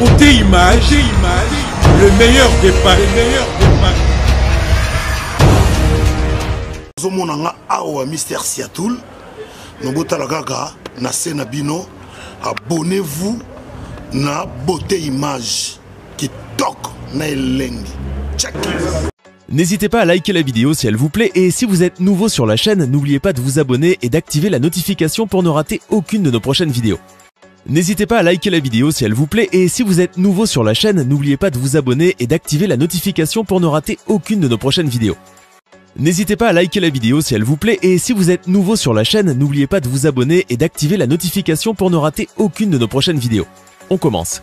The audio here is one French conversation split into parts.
Beauté Image, le meilleur des paris. Zomonanga awa Mister Siatoul, Nobota Lagaga, na Senabino, abonnez-vous na Beauté Image qui toque na elengi. Check. N'hésitez pas à liker la vidéo si elle vous plaît et si vous êtes nouveau sur la chaîne, n'oubliez pas de vous abonner et d'activer la notification pour ne rater aucune de nos prochaines vidéos. N'hésitez pas à liker la vidéo si elle vous plaît et si vous êtes nouveau sur la chaîne, n'oubliez pas de vous abonner et d'activer la notification pour ne rater aucune de nos prochaines vidéos. N'hésitez pas à liker la vidéo si elle vous plaît et si vous êtes nouveau sur la chaîne, n'oubliez pas de vous abonner et d'activer la notification pour ne rater aucune de nos prochaines vidéos. On commence.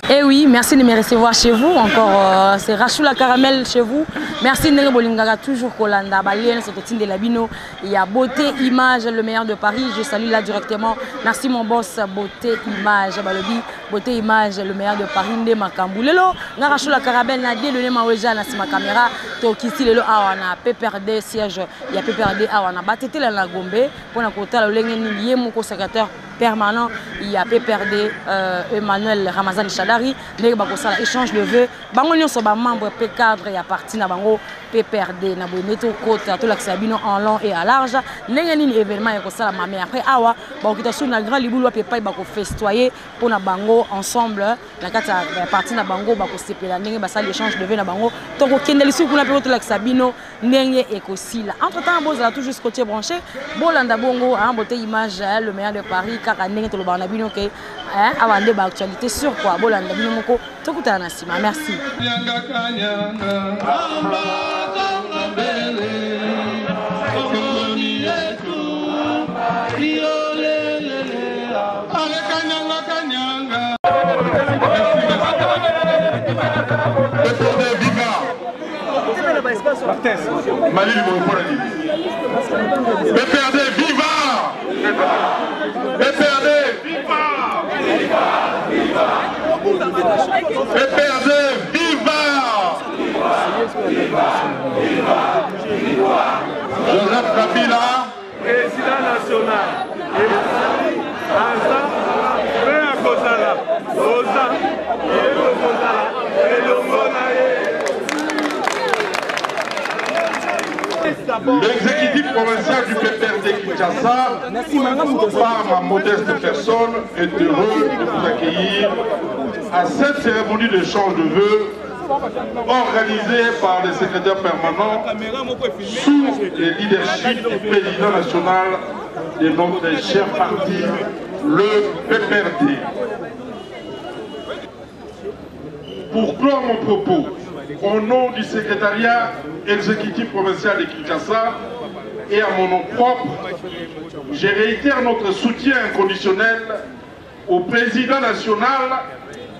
Eh oui, merci de me recevoir chez vous. Encore, c'est Rachoula Caramel chez vous. Merci de Bolingaga, toujours Kolanda, Balien, Sototine de Labino. Il y a Beauté Image, le meilleur de Paris. Je salue là directement. Merci mon boss, Beauté Image, Balobi. Beauté Image, le meilleur de Paris. Nde Makambu. Lelo, nga Rachoula Caramel, na di le maweja na sima caméra. Tokisi lelo awana, PPRD siège. Il y a PPRD awana. Batete la Gombe. Pour na kota le lengen lié mon co-secrétaire permanent. Il y a PPRD Emmanuel Ramazan Chadari, les bakosala échange de vœux. Bango nyonso ba membre P4 ya parti na bango PPRD na boneto côte to l'axabino en long et à large. Nengeni événement ya kosala mais après awa ba okita sur na grand libulu pepa ba ko festoyer pour na bango ensemble na kata ya parti na bango ba ko sepela ndenge ba sala échange de vœux na bango to ko kendeli sur kuna pe to l'axabino ndenge ekosila. Entre temps bozala toujours scotché branché bolanda bongo en Beauté Image le meilleur de Paris car ndenge to lo bana bino ke avant de actualité sur quoi bolanda bino moko to kutana na sima. Merci. PPRD viva! PPRD viva! PPRD viva! Joseph Kabila, président national. Asa, frère Kozala, Oza, Kozala, l'exécutif provincial du PPRD Kinshasa, par ma modeste personne, est heureux de vous accueillir à cette cérémonie d'échange de vœux organisée par le secrétaire permanent sous le leadership du président national de notre cher parti, le PPRD. Pour clore mon propos, au nom du secrétariat exécutif provincial de Kinshasa et à mon nom propre, je réitère notre soutien inconditionnel au président national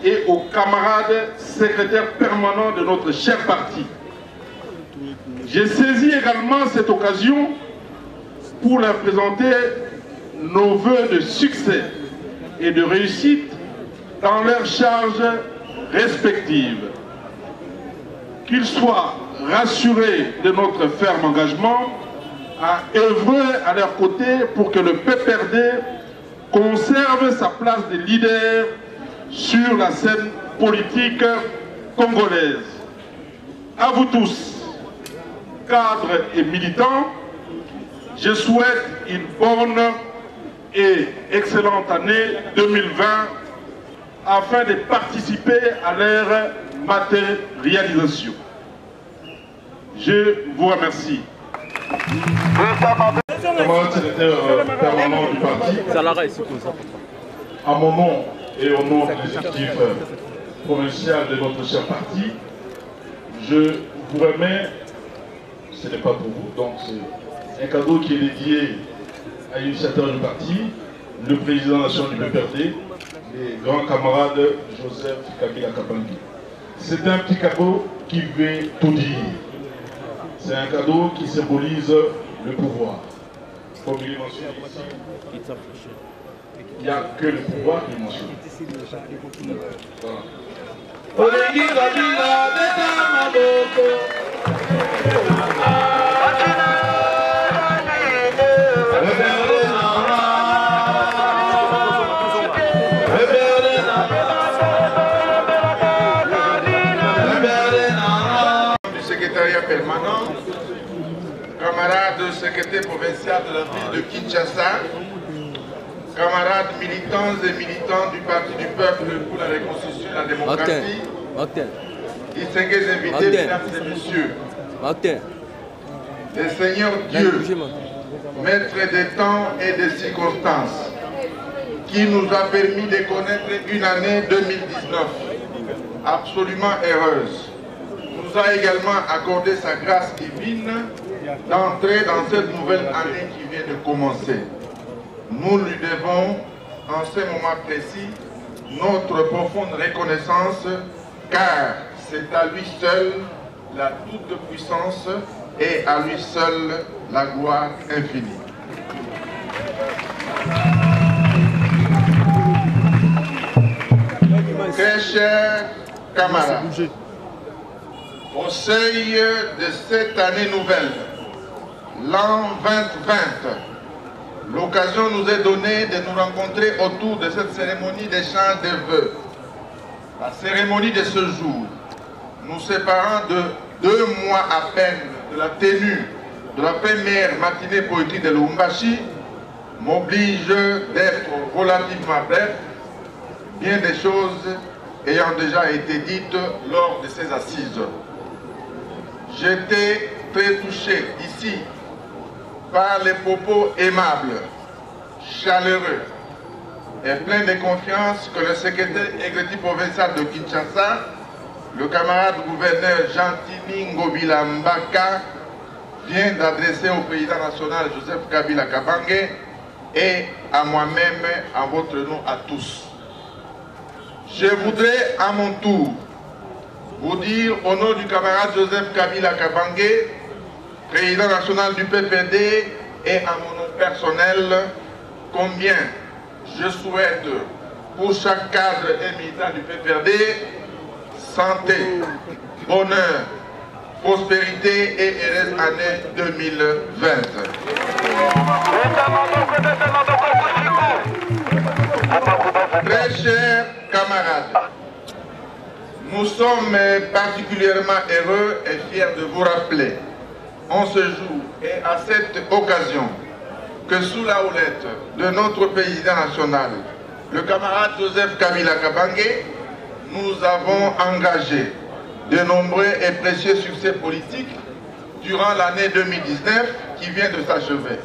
et aux camarades secrétaires permanents de notre cher parti. J'ai saisi également cette occasion pour leur présenter nos vœux de succès et de réussite dans leurs charges respectives. Qu'ils soient rassurés de notre ferme engagement à œuvrer à leur côté pour que le PPRD conserve sa place de leader sur la scène politique congolaise. À vous tous, cadres et militants, je souhaite une bonne et excellente année 2020 afin de participer à leur matérialisation. Je vous remercie. Camarade secrétaire permanent du parti, à mon nom et au nom de l'exécutif provincial de notre cher parti, je vous remets, ce n'est pas pour vous, donc c'est un cadeau qui est dédié à l'initiateur du parti, le président national du PPRD, les grands camarades Joseph Kabila Kabangi. C'est un petit cadeau qui veut tout dire. C'est un cadeau qui symbolise le pouvoir. Comme il est mentionné ici, il n'y a que le pouvoir qui est mentionné. Voilà. secrétaire provincial de la ville de Kinshasa, camarades militants et militants du Parti du Peuple pour la Reconstruction et la Démocratie, distingués invités, mesdames et messieurs, le Seigneur Dieu, maître des temps et des circonstances, qui nous a permis de connaître une année 2019 absolument heureuse, nous a également accordé sa grâce divine d'entrer dans cette nouvelle année qui vient de commencer. Nous lui devons, en ce moment précis, notre profonde reconnaissance, car c'est à lui seul la toute-puissance et à lui seul la gloire infinie. Très chers camarades, au seuil de cette année nouvelle, l'an 2020, l'occasion nous est donnée de nous rencontrer autour de cette cérémonie d'échange de vœux. La cérémonie de ce jour, nous séparant de 2 mois à peine de la tenue de la première matinée poétique de Lubumbashi, m'oblige d'être relativement bref, bien des choses ayant déjà été dites lors de ces assises. J'étais très touché ici par les propos aimables, chaleureux et pleins de confiance que le secrétaire exécutif provincial de Kinshasa, le camarade gouverneur Jean-Tini Ngobila Mbaka, vient d'adresser au président national Joseph Kabila Kabange et à moi-même, en votre nom à tous. Je voudrais à mon tour vous dire au nom du camarade Joseph Kabila Kabange, président national du PPD, et à mon nom personnel, combien je souhaite pour chaque cadre et militant du PPD santé, bonheur, prospérité et heureuse année 2020. Très chers camarades, nous sommes particulièrement heureux et fiers de vous rappeler en ce jour et à cette occasion que sous la houlette de notre président national, le camarade Joseph Kabila Kabange, nous avons engagé de nombreux et précieux succès politiques durant l'année 2019 qui vient de s'achever.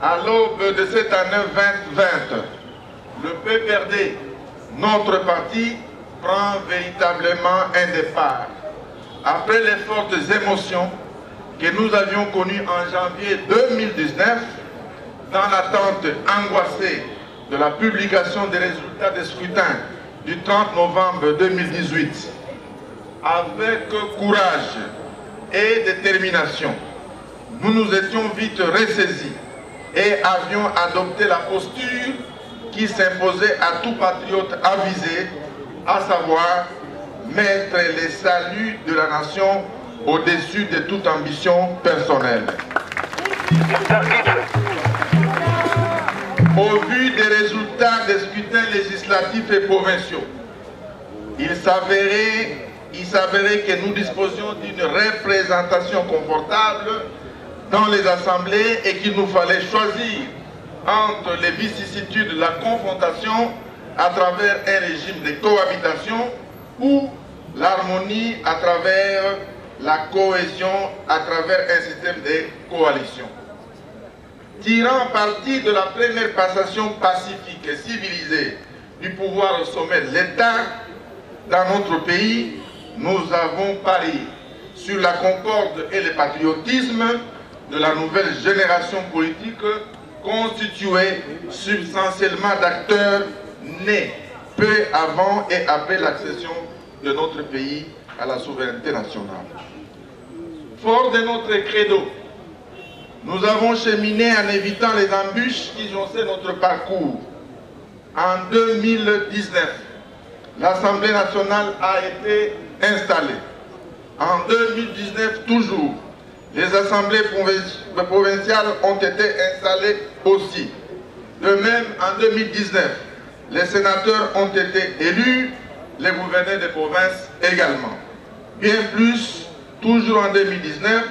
À l'aube de cette année 2020, le PPRD, notre parti, prend véritablement un départ. Après les fortes émotions que nous avions connues en janvier 2019, dans l'attente angoissée de la publication des résultats des scrutins du 30 novembre 2018, avec courage et détermination, nous nous étions vite ressaisis et avions adopté la posture qui s'imposait à tout patriote avisé, à savoir mettre les saluts de la nation au-dessus de toute ambition personnelle. Au vu des résultats des scrutins législatifs et provinciaux, il s'avérait que nous disposions d'une représentation confortable dans les assemblées et qu'il nous fallait choisir entre les vicissitudes de la confrontation à travers un régime de cohabitation ou l'harmonie à travers la cohésion, à travers un système de coalition. Tirant parti de la première passation pacifique et civilisée du pouvoir au sommet de l'État dans notre pays, nous avons parié sur la concorde et le patriotisme de la nouvelle génération politique constituée substantiellement d'acteurs nés peu avant et après l'accession de notre pays à la souveraineté nationale. Fort de notre credo, nous avons cheminé en évitant les embûches qui jonchaient notre parcours. En 2019, l'Assemblée nationale a été installée. En 2019 toujours, les assemblées provinciales ont été installées aussi. De même, en 2019, les sénateurs ont été élus, les gouverneurs des provinces également. Bien plus, toujours en 2019,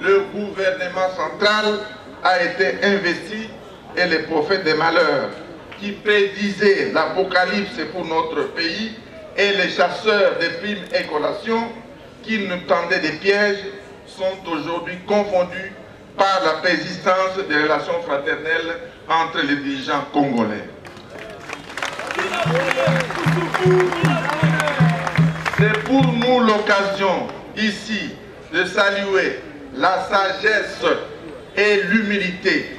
le gouvernement central a été investi et les prophètes des malheurs qui prédisaient l'apocalypse pour notre pays et les chasseurs des primes et collations qui nous tendaient des pièges sont aujourd'hui confondus par la persistance des relations fraternelles entre les dirigeants congolais. C'est pour nous l'occasion ici de saluer la sagesse et l'humilité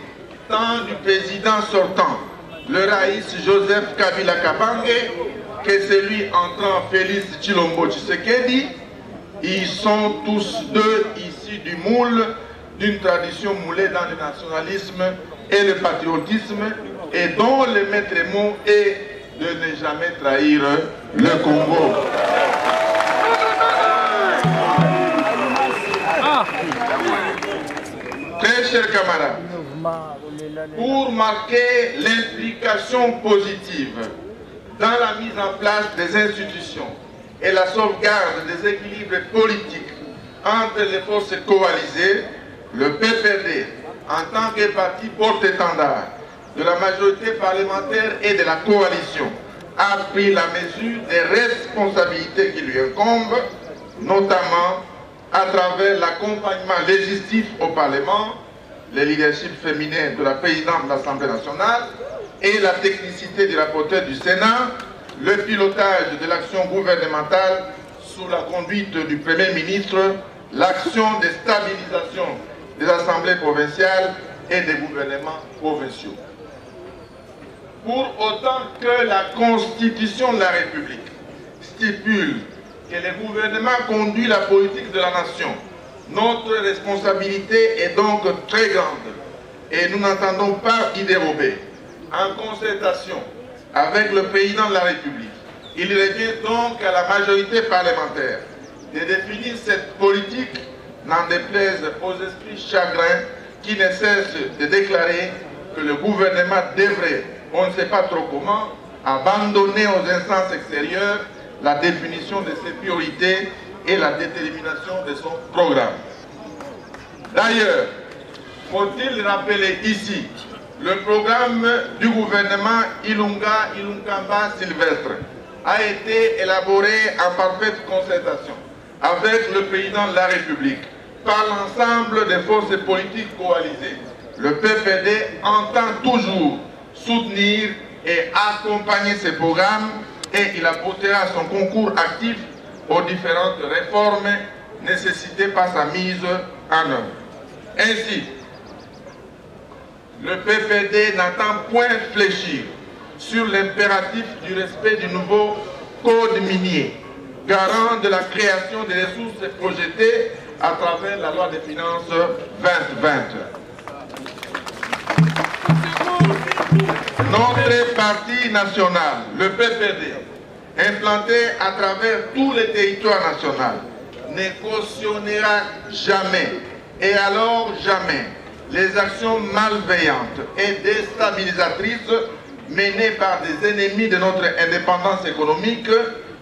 tant du président sortant, le Raïs Joseph Kabila Kabange, que celui entrant Félix Tshilombo Tshisekedi. Ils sont tous deux issus du moule d'une tradition moulée dans le nationalisme et le patriotisme et dont le maître mot est de ne jamais trahir le Congo. Très chers camarades, pour marquer l'implication positive dans la mise en place des institutions et la sauvegarde des équilibres politiques entre les forces coalisées, le PPRD, en tant que parti porte-étendard de la majorité parlementaire et de la coalition, a pris la mesure des responsabilités qui lui incombent, notamment à travers l'accompagnement législatif au Parlement, le leadership féminin de la présidente de l'Assemblée nationale et la technicité du rapporteur du Sénat, le pilotage de l'action gouvernementale sous la conduite du Premier ministre, l'action de stabilisation des assemblées provinciales et des gouvernements provinciaux. Pour autant que la Constitution de la République stipule que le gouvernement conduit la politique de la nation, notre responsabilité est donc très grande et nous n'entendons pas y dérober. En concertation avec le président de la République, il revient donc à la majorité parlementaire de définir cette politique, n'en déplaise aux esprits chagrins qui ne cessent de déclarer que le gouvernement devrait, on ne sait pas trop comment, abandonner aux instances extérieures la définition de ses priorités et la détermination de son programme. D'ailleurs, faut-il rappeler ici, le programme du gouvernement Ilunga Sylvestre a été élaboré en parfaite concertation avec le président de la République par l'ensemble des forces politiques coalisées. Le PPD entend toujours soutenir et accompagner ces programmes et il apportera son concours actif aux différentes réformes nécessitées par sa mise en œuvre. Ainsi, le PPD n'entend point fléchir sur l'impératif du respect du nouveau code minier, garant de la création des ressources projetées à travers la loi des finances 2020. Notre parti national, le PPD, implanté à travers tous les territoires nationaux, ne cautionnera jamais, et alors jamais, les actions malveillantes et déstabilisatrices menées par des ennemis de notre indépendance économique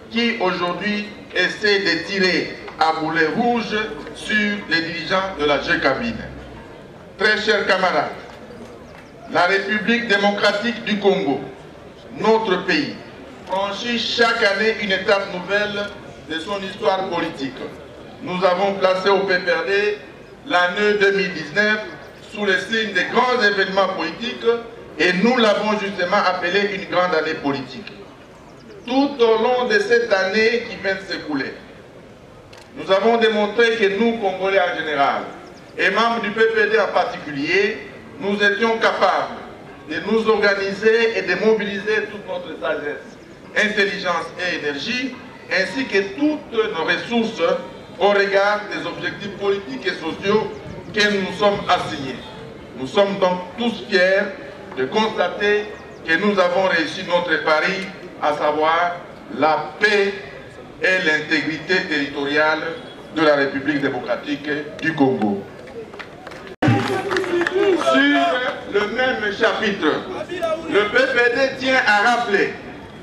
qui aujourd'hui essaient de tirer à boulet rouge sur les dirigeants de la G-Cabine. Très chers camarades, la République démocratique du Congo, notre pays, franchit chaque année une étape nouvelle de son histoire politique. Nous avons placé au PPRD l'année 2019 sous le signe des grands événements politiques et nous l'avons justement appelé une grande année politique. Tout au long de cette année qui vient de s'écouler, nous avons démontré que nous, Congolais en général, et membres du PPD en particulier, nous étions capables de nous organiser et de mobiliser toute notre sagesse, intelligence et énergie, ainsi que toutes nos ressources au regard des objectifs politiques et sociaux que nous nous sommes assignés. Nous sommes donc tous fiers de constater que nous avons réussi notre pari, à savoir la paix et l'intégrité territoriale de la République démocratique du Congo. Sur le même chapitre, le PPD tient à rappeler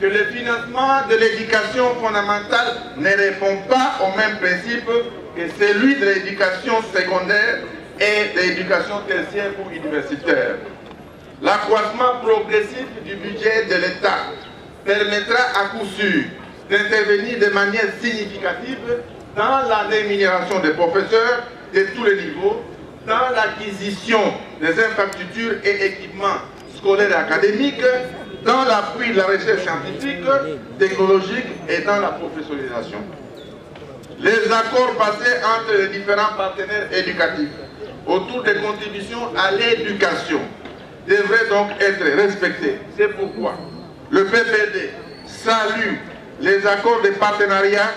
que le financement de l'éducation fondamentale ne répond pas aux mêmes principes que celui de l'éducation secondaire et de l'éducation tertiaire ou universitaire. L'accroissement progressif du budget de l'État permettra à coup sûr d'intervenir de manière significative dans la rémunération des professeurs de tous les niveaux, dans l'acquisition des infrastructures et équipements scolaires et académiques, dans l'appui de la recherche scientifique, technologique et dans la professionnalisation. Les accords passés entre les différents partenaires éducatifs autour des contributions à l'éducation devraient donc être respectés. C'est pourquoi le PPD salue les accords de partenariat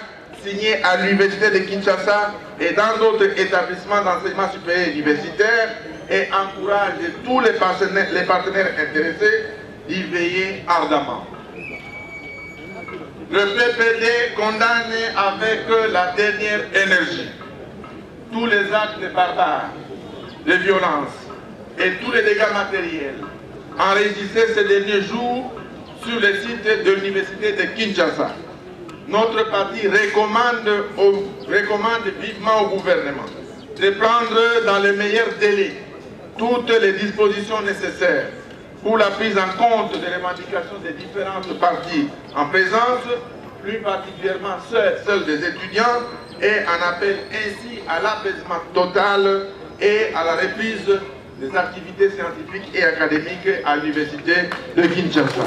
signés à l'Université de Kinshasa et dans d'autres établissements d'enseignement supérieur et universitaire et encourage tous les partenaires intéressés d'y veiller ardemment. Le PPD condamne avec la dernière énergie tous les actes barbares, de violence et tous les dégâts matériels enregistrés ces derniers jours sur le site de l'Université de Kinshasa. Notre parti recommande vivement au gouvernement de prendre dans les meilleurs délais toutes les dispositions nécessaires pour la prise en compte des revendications des différentes parties en présence, plus particulièrement celles des étudiants, et en appelle ainsi à l'apaisement total et à la reprise des activités scientifiques et académiques à l'Université de Kinshasa.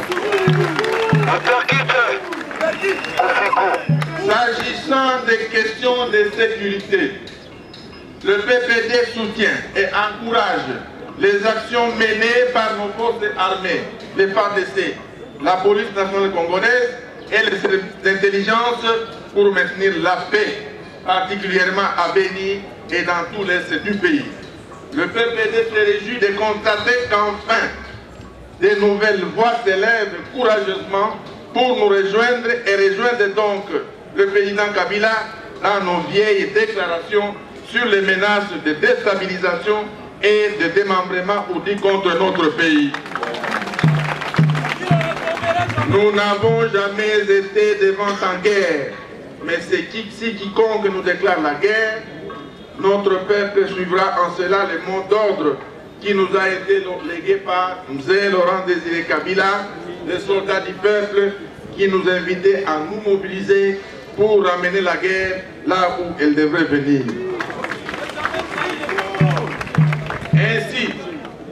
S'agissant des questions de sécurité, le PPD soutient et encourage les actions menées par nos forces armées, les FARDC, la police nationale congolaise et les services d'intelligence pour maintenir la paix, particulièrement à Béni et dans tout l'est du pays. Le PPD se réjouit de constater qu'enfin, de nouvelles voix s'élèvent courageusement pour nous rejoindre et rejoindre donc le président Kabila dans nos vieilles déclarations sur les menaces de déstabilisation et de démembrement ou dit contre notre pays. Nous n'avons jamais été devant en guerre, mais si quiconque nous déclare la guerre, notre peuple suivra en cela le mot d'ordre qui nous a été légué par Mzee Laurent Désiré Kabila, les soldats du peuple qui nous invitait à nous mobiliser pour ramener la guerre là où elle devrait venir. Ainsi,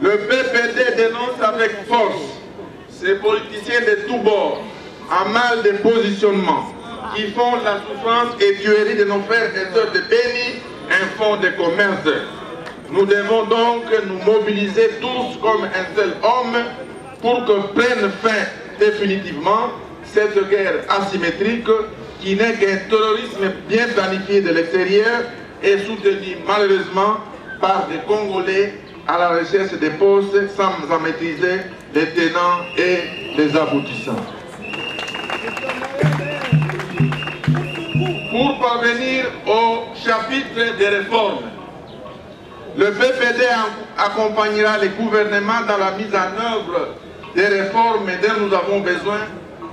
le PPD dénonce avec force ces politiciens de tous bords, en mal de positionnement, qui font la souffrance et tuerie de nos frères et sœurs de Béni un fonds de commerce. Nous devons donc nous mobiliser tous comme un seul homme pour que prenne fin définitivement cette guerre asymétrique qui n'est qu'un terrorisme bien planifié de l'extérieur et soutenu malheureusement par des Congolais à la recherche des postes sans en maîtriser les tenants et les aboutissants. Pour parvenir au chapitre des réformes, le PPD accompagnera les gouvernements dans la mise en œuvre des réformes dont nous avons besoin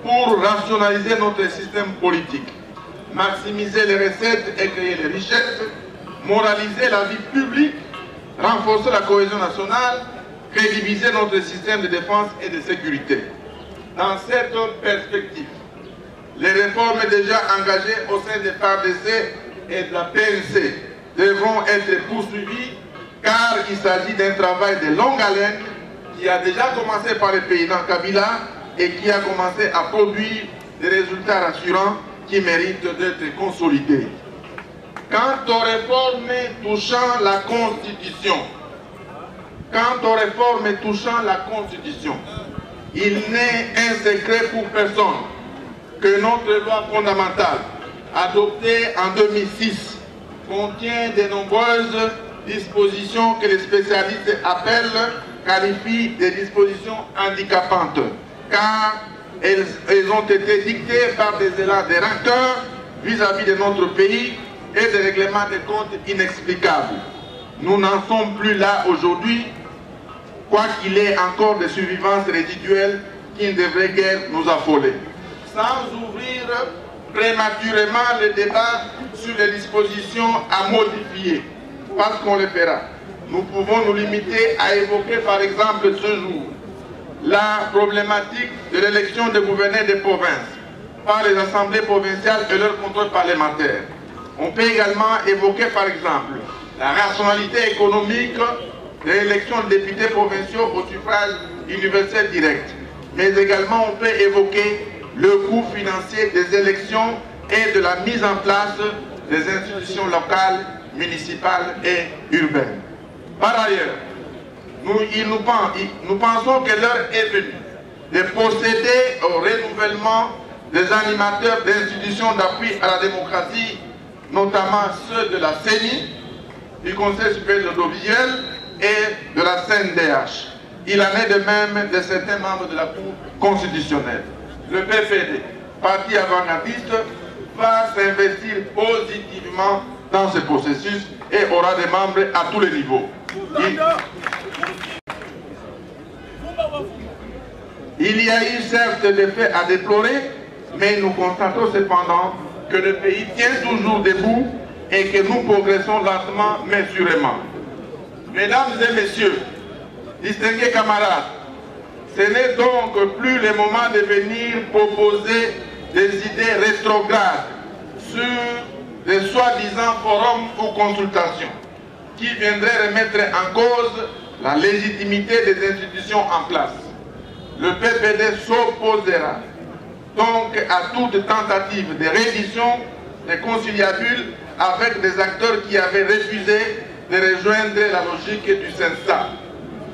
pour rationaliser notre système politique, maximiser les recettes et créer les richesses, moraliser la vie publique, renforcer la cohésion nationale, crédibiliser notre système de défense et de sécurité. Dans cette perspective, les réformes déjà engagées au sein des FARDC et de la PNC devront être poursuivies car il s'agit d'un travail de longue haleine qui a déjà commencé par le président Kabila et qui a commencé à produire des résultats rassurants qui méritent d'être consolidés. Quant aux réformes touchant la Constitution, il n'est un secret pour personne que notre loi fondamentale, adoptée en 2006, contient de nombreuses dispositions que les spécialistes qualifient de dispositions handicapantes, car elles ont été dictées par des élans de rancœur vis-à-vis de notre pays et des règlements de comptes inexplicables. Nous n'en sommes plus là aujourd'hui, quoiqu'il y ait encore des survivances résiduelles qui ne devraient guère nous affoler. Sans ouvrir prématurément le débat sur les dispositions à modifier, parce qu'on le fera. Nous pouvons nous limiter à évoquer par exemple ce jour la problématique de l'élection des gouverneurs des provinces par les assemblées provinciales et leur contrôle parlementaire. On peut également évoquer par exemple la rationalité économique de l'élection de députés provinciaux au suffrage universel direct. Mais également on peut évoquer le coût financier des élections et de la mise en place des institutions locales, municipales et urbaines. Par ailleurs, nous pensons que l'heure est venue de procéder au renouvellement des animateurs d'institutions d'appui à la démocratie, notamment ceux de la CENI, du Conseil supérieur de l'audiovisuel et de la CNDH. Il en est de même de certains membres de la Cour constitutionnelle. Le PPD, parti avant-gardiste, va s'investir positivement dans ce processus et aura des membres à tous les niveaux. Il y a eu certes des faits à déplorer, mais nous constatons cependant que le pays tient toujours debout et que nous progressons lentement mais sûrement. Mesdames et messieurs, distingués camarades, ce n'est donc plus le moment de venir proposer des idées rétrogrades sur des soi-disant forums ou consultations qui viendraient remettre en cause la légitimité des institutions en place. Le PPD s'opposera donc à toute tentative de reddition des conciliabules avec des acteurs qui avaient refusé de rejoindre la logique du CENSA.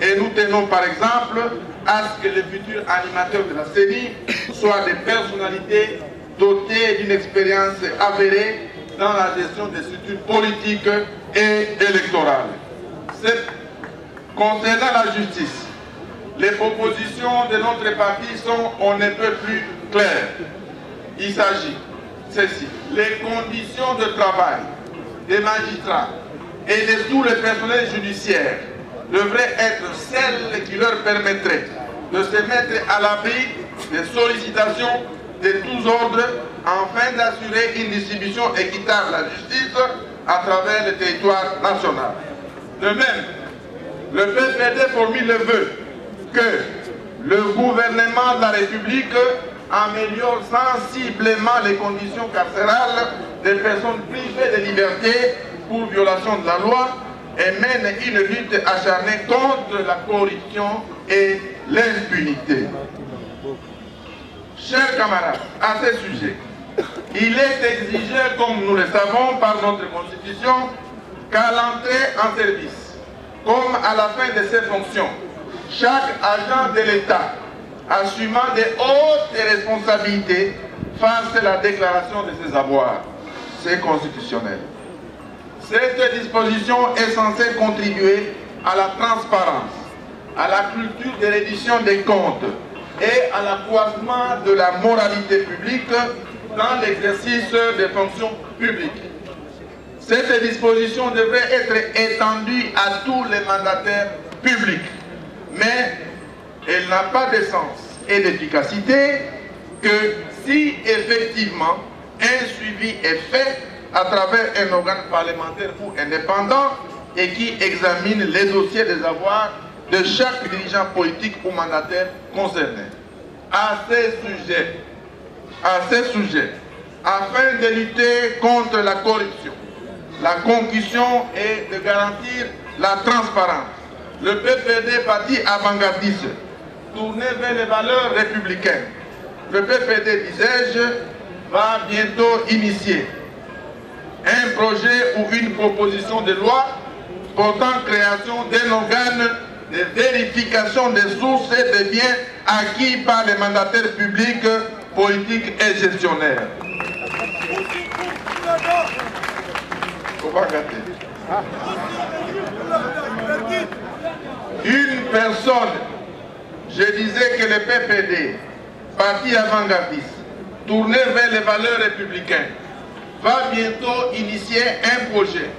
Et nous tenons par exemple à ce que les futurs animateurs de la CENI soient des personnalités dotées d'une expérience avérée dans la gestion des structures politiques et électorales. Concernant la justice, les propositions de notre parti sont on ne peut plus claires. Il s'agit, ceci, les conditions de travail des magistrats et de tout le personnel judiciaire devraient être celles qui leur permettraient de se mettre à l'abri des sollicitations de tous ordres afin d'assurer une distribution équitable de la justice à travers le territoire national. De même, le PPD formule le vœu que le gouvernement de la République améliore sensiblement les conditions carcérales des personnes privées de liberté pour violation de la loi et mène une lutte acharnée contre la corruption et l'impunité. Chers camarades, à ce sujet, il est exigé, comme nous le savons par notre Constitution, qu'à l'entrée en service, comme à la fin de ses fonctions, chaque agent de l'État assumant de hautes responsabilités fasse la déclaration de ses avoirs. C'est constitutionnel. Cette disposition est censée contribuer à la transparence, à la culture de reddition des comptes et à l'accroissement de la moralité publique dans l'exercice des fonctions publiques. Cette disposition devrait être étendue à tous les mandataires publics, mais elle n'a pas de sens et d'efficacité que si effectivement un suivi est fait à travers un organe parlementaire ou indépendant et qui examine les dossiers des avoirs de chaque dirigeant politique ou mandataire concerné. À ce sujet, afin de lutter contre la corruption, la concussion et de garantir la transparence, le PPD, parti avant-gardiste, tourné vers les valeurs républicaines, le PPD, disais-je, va bientôt initier un projet ou une proposition de loi portant création d'un organe de vérification des sources et des biens acquis par les mandataires publics, politiques et gestionnaires. Faut pas gâter. Une personne, je disais que le PPD, parti avant-gardiste, tourné vers les valeurs républicaines, va bientôt initier un projet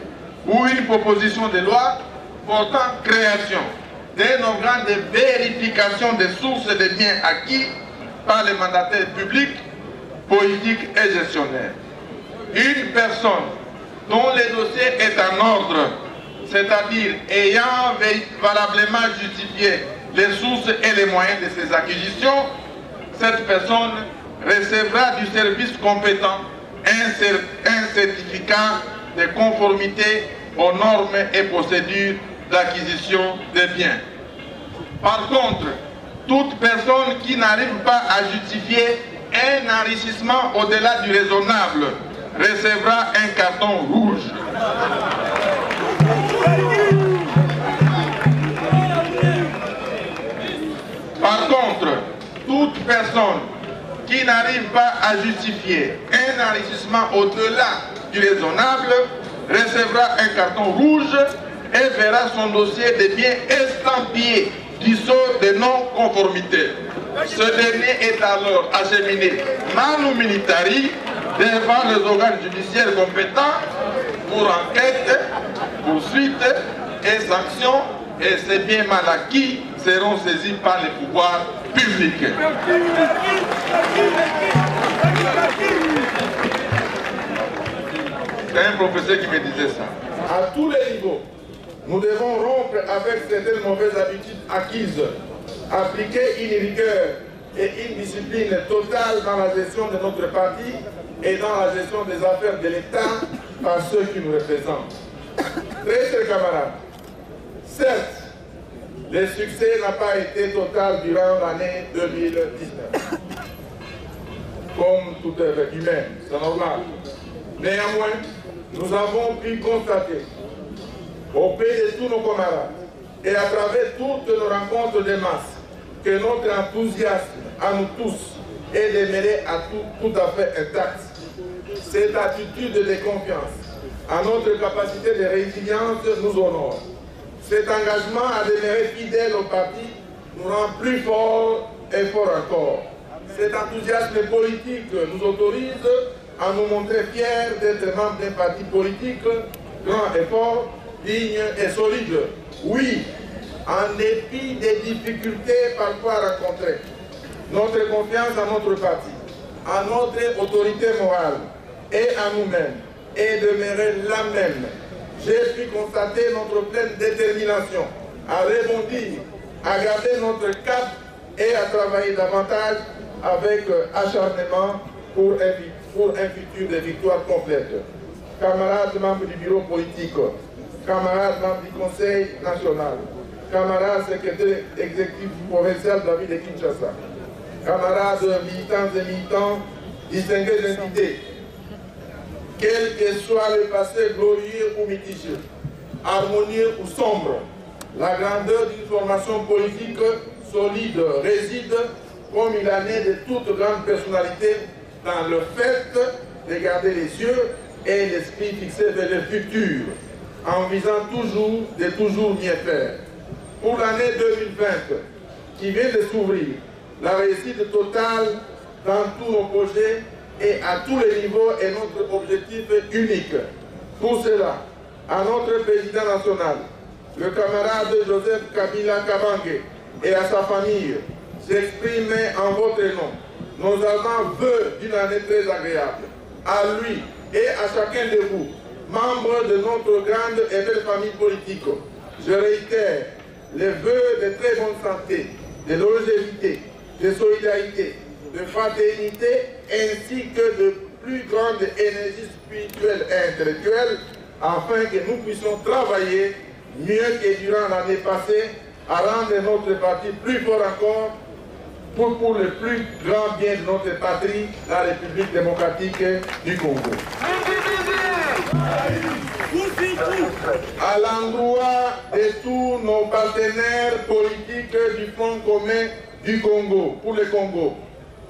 ou une proposition de loi portant création d'un organe de vérification des sources des biens acquis par les mandataires publics, politiques et gestionnaires. une personne dont le dossier est en ordre, c'est-à-dire ayant valablement justifié les sources et les moyens de ses acquisitions, cette personne recevra du service compétent un certificat de conformité aux normes et procédures d'acquisition des biens. Par contre, toute personne qui n'arrive pas à justifier un enrichissement au-delà du raisonnable recevra un carton rouge. Par contre, toute personne qui n'arrive pas à justifier un enrichissement au-delà du raisonnable recevra un carton rouge et verra son dossier de biens estampillé du sort de non-conformité. Ce dernier est alors acheminé manu militari devant les organes judiciaires compétents pour enquête, poursuite et sanctions, et ces biens mal acquis seront saisis par les pouvoirs publics. C'est un professeur qui me disait ça. À tous les niveaux, nous devons rompre avec certaines mauvaises habitudes acquises, appliquer une rigueur et une discipline totale dans la gestion de notre parti et dans la gestion des affaires de l'État par ceux qui nous représentent. Très chers camarades, certes, le succès n'a pas été total durant l'année 2019. Comme tout être humain, c'est normal. Néanmoins, nous avons pu constater, au pays de tous nos camarades et à travers toutes nos rencontres de masse, que notre enthousiasme à nous tous est demeuré tout à fait intact. Cette attitude de confiance à notre capacité de résilience nous honore. Cet engagement à demeurer fidèle au parti nous rend plus forts et forts encore. Cet enthousiasme politique nous autorise à nous montrer fiers d'être membres d'un parti politique grand et fort, digne et solide. Oui, en dépit des difficultés parfois rencontrées, notre confiance en notre parti, en notre autorité morale et en nous-mêmes est demeurée la même. J'ai pu constater notre pleine détermination à rebondir, à garder notre cap et à travailler davantage avec acharnement pour un futur de victoire complète. Camarades membres du bureau politique, camarades membres du Conseil national, camarades secrétaires exécutifs provinciaux de la ville de Kinshasa, camarades militants et militants, distingués d'invités, quel que soit le passé glorieux ou mitigé, harmonieux ou sombre, la grandeur d'une formation politique solide réside, comme il en est de toute grande personnalité, dans le fait de garder les yeux et l'esprit fixés vers le futur, en visant toujours de toujours mieux faire. Pour l'année 2020 qui vient de s'ouvrir, la réussite totale dans tous nos projets et à tous les niveaux est notre objectif unique. Pour cela, à notre président national, le camarade Joseph Kabila Kabange et à sa famille, j'exprime en votre nom nos ardents vœux d'une année très agréable. À lui et à chacun de vous, membres de notre grande et belle famille politique, je réitère les vœux de très bonne santé, de longévité, de solidarité, de fraternité, ainsi que de plus grande énergie spirituelle et intellectuelle, afin que nous puissions travailler mieux que durant l'année passée à rendre notre parti plus fort encore pour le plus grand bien de notre patrie, la République démocratique du Congo. À l'endroit de tous nos partenaires politiques du Front commun du Congo, pour le Congo,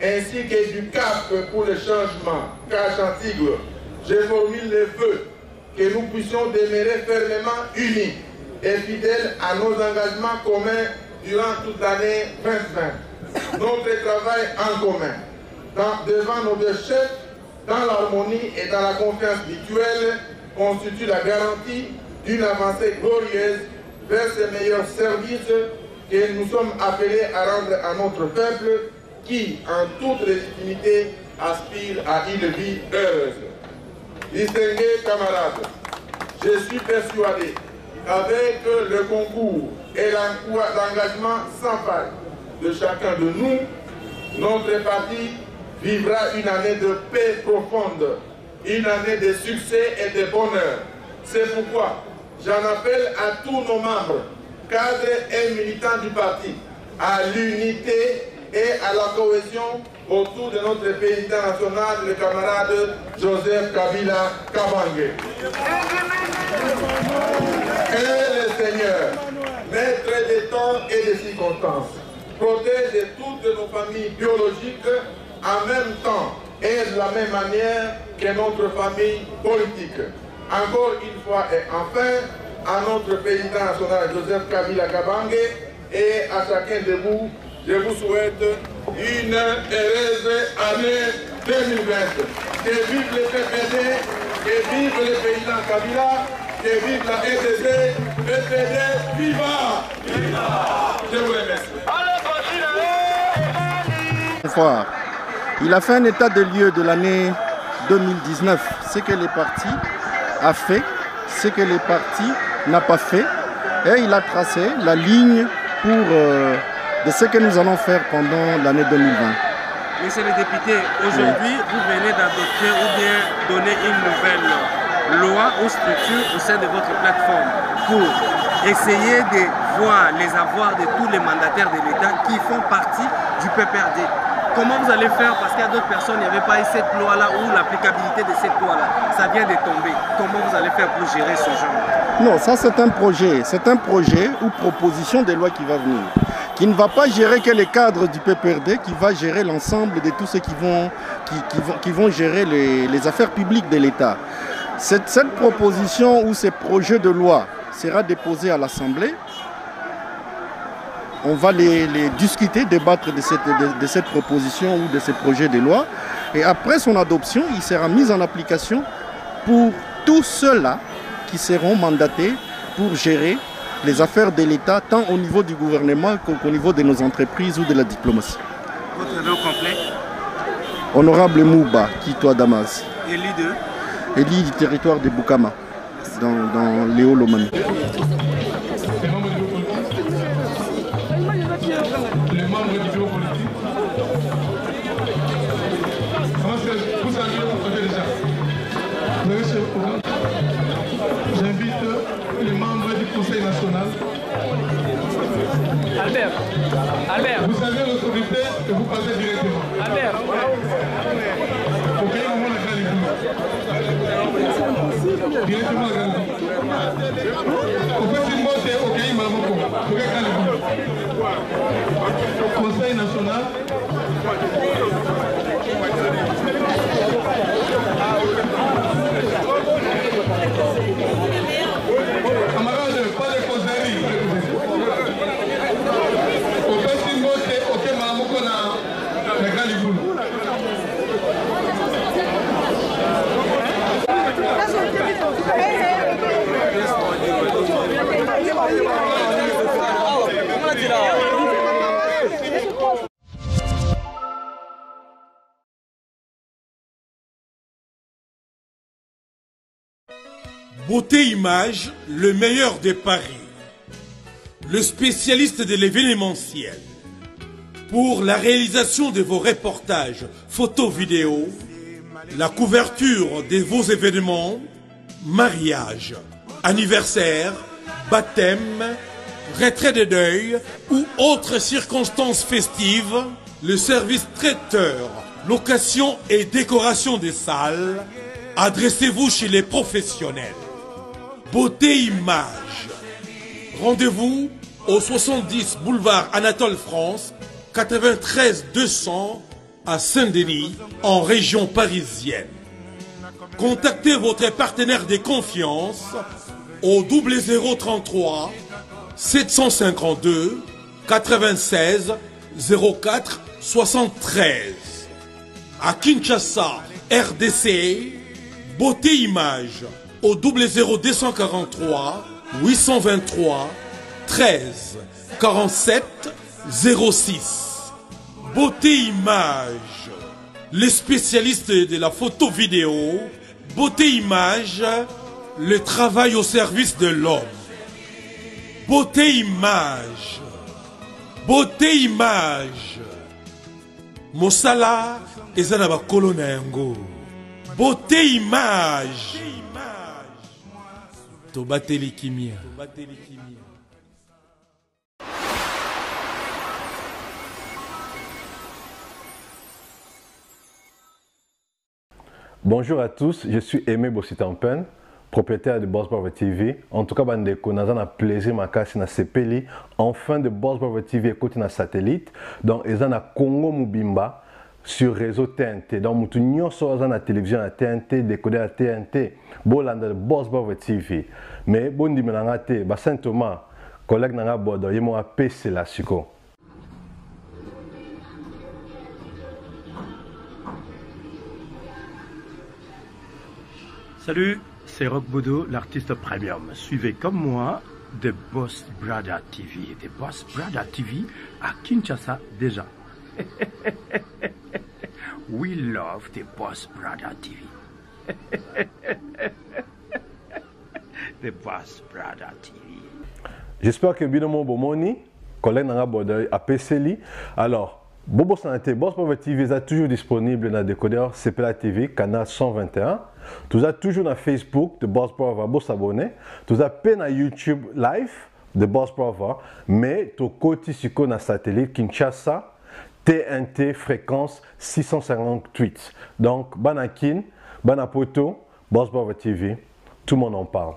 ainsi que du CAP pour le changement, CACH en sigle, je formule le vœu que nous puissions demeurer fermement unis et fidèles à nos engagements communs durant toute l'année 2020. Notre travail en commun, devant nos deux chefs, dans l'harmonie et dans la confiance mutuelle, constitue la garantie d'une avancée glorieuse vers ces meilleurs services que nous sommes appelés à rendre à notre peuple qui, en toute légitimité, aspire à une vie heureuse. Distingués camarades, je suis persuadé qu'avec le concours et l'engagement sans faille de chacun de nous, notre parti vivra une année de paix profonde, une année de succès et de bonheur. C'est pourquoi j'en appelle à tous nos membres, cadres et militants du parti, à l'unité et à la cohésion autour de notre président national, le camarade Joseph Kabila Kabange. Que le Seigneur, maître des temps et des circonstances, protège toutes nos familles biologiques en même temps et de la même manière que notre famille politique. Encore une fois et enfin, à notre président national Joseph Kabila Kabange et à chacun de vous, je vous souhaite une heureuse année 2020. Que vive le PPD, que vive le président Kabila, que vive la RDC, PPD, viva! Je vous remercie. Il a fait un état de lieu de l'année 2019, ce que les partis a fait, ce que les partis n'a pas fait, et il a tracé la ligne pour de ce que nous allons faire pendant l'année 2020. Monsieur le député, aujourd'hui, vous venez d'adopter ou bien donner une nouvelle loi ou structure au sein de votre plateforme pour essayer de voir les avoirs de tous les mandataires de l'État qui font partie du PPRD. Comment vous allez faire? Parce qu'il y a d'autres personnes, il n'y avait pas eu cette loi-là ou l'applicabilité de cette loi-là. Ça vient de tomber. Comment vous allez faire pour gérer ce genre? Non, ça c'est un projet. C'est un projet ou proposition de loi qui va venir. Qui ne va pas gérer que les cadres du PPRD, qui va gérer l'ensemble de tous ceux qui vont gérer les affaires publiques de l'État. Cette proposition ou ce projet de loi sera déposé à l'Assemblée. On va les discuter, débattre de cette proposition ou de ce projet de loi. Et après son adoption, il sera mis en application pour tous ceux-là qui seront mandatés pour gérer les affaires de l'État, tant au niveau du gouvernement qu'au niveau de nos entreprises ou de la diplomatie. Votre nom complet? Honorable Mouba Kitoa Damas. Élu de? Élu du territoire de Boukama, dans Léo Lomani. Les membres du bureau politique. Vous savez déjà. J'invite les membres du Conseil national. Albert. Vous avez l'autorité que vous passez directement. Albert. Ok, on va la grande. Directement la grande. Au fait, une montée, ok, il m'a Conseil national. Camarades, pas de causerie. Au fait, une montée, ok, Malamoko na la grande boule. Beauté Image, le meilleur des paris. Le spécialiste de l'événementiel. Pour la réalisation de vos reportages, photos, vidéos, la couverture de vos événements, mariage, anniversaire, baptême, retrait de deuil ou autres circonstances festives, le service traiteur, location et décoration des salles, adressez-vous chez les professionnels. Beauté Image. Rendez-vous au 70 boulevard Anatole France, 93 200 à Saint-Denis, en région parisienne. Contactez votre partenaire de confiance au 0033 752 96 04 73. À Kinshasa, RDC, Beauté Image au 00243 823 13 47 06. Beauté Image, les spécialistes de la photo vidéo, Beauté Image, le travail au service de l'homme. Beauté Image. Beauté Image. Mosala ezana ba kolona yango. Beauté Image. Tobateli kimia. Bonjour à tous, je suis Aimé Bossitampen, propriétaire de Boss Brother TV. En tout cas, bandeko, nous avons un plaisir makasi na sepeli. Enfin de Boss Brother TV écoute na satellite. Donc, ils ont na Congo Mubimba sur réseau TNT. Donc, mutu nyonso aza na télévision à TNT, décodeur à TNT. Bolanda de Boss Brother TV. Mais bon dimenanga te, ba Saint Thomas, collègue nanga bodo, yemo a PC la siko. Salut, c'est Rock Bodo, l'artiste premium. Suivez comme moi The Boss Brother TV. The Boss Brother TV à Kinshasa déjà. We love The Boss Brother TV. The Boss Brother TV. J'espère que Binomo Bomoni, collègue nanga bodo a PC. Alors, Bobo Santé, Boss Brother TV est toujours disponible dans le décodeur CPLA TV, canal 121. Tout ça toujours dans Facebook de Boss Brother, vous s'abonner. Tout ça peine à YouTube live de Boss Brother, mais tout côté sur le satellite Kinshasa, TNT fréquence 658. Donc, Banakin, Banapoto, Boss Brother TV, tout le monde en parle.